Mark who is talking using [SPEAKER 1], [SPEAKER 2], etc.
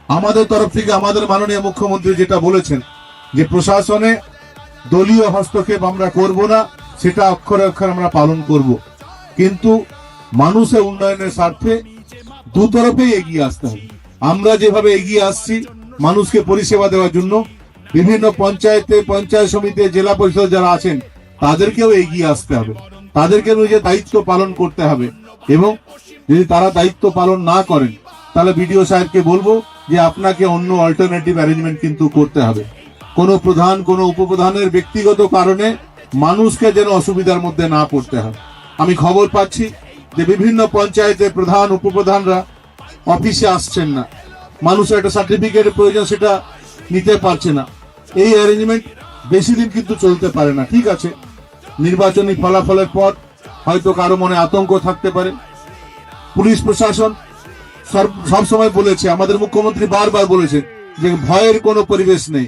[SPEAKER 1] আমাদের তরফ থেকে আমাদের মাননীয় মুখ্যমন্ত্রী যেটা বলেছেন যে প্রশাসনে দলীয় হস্তক্ষেপ আমরা করব না, সেটা অক্ষরে অক্ষরে আমরা পালন করব, কিন্তু মানুষের উন্নয়নের স্বার্থে দুতরফেই এগিয়ে আসতে হবে। আমরা যেভাবে এগিয়ে আসছি মানুষকে পরিষেবা দেওয়ার জন্য, বিভিন্ন পঞ্চায়েতে, পঞ্চায়েত সমিতি, জেলা পরিষদ যারা আছেন তাদেরকেও এগিয়ে আসতে হবে, তাদেরকে নিজের দায়িত্ব পালন করতে হবে। এবং যদি তারা দায়িত্ব পালন না করেন তাহলে বিডিও সাহেবকে বলবো যে আপনাকে অন্য অল্টারনেটিভ অ্যারেঞ্জমেন্ট কিন্তু করতে হবে। কোনো প্রধান, কোনো উপপ্রধানের ব্যক্তিগত কারণে মানুষকে যেন অসুবিধার মধ্যে না পড়তে হয়। আমি খবর পাচ্ছি যে বিভিন্ন পঞ্চায়েতের প্রধান, উপপ্রধানরা অফিসে আসছেন না, মানুষের একটা সার্টিফিকেটের প্রয়োজন, সেটা নিতে পারছে না। এই অ্যারেঞ্জমেন্ট বেশি দিন কিন্তু চলতে পারে না। ঠিক আছে, নির্বাচনী ফলাফলের পর হয়তো কারো মনে আতঙ্ক থাকতে পারে। পুলিশ প্রশাসন সব সময় বলেছে, আমাদের মুখ্যমন্ত্রী বারবার বলেছে যে ভয়ের কোনো পরিবেশ নেই।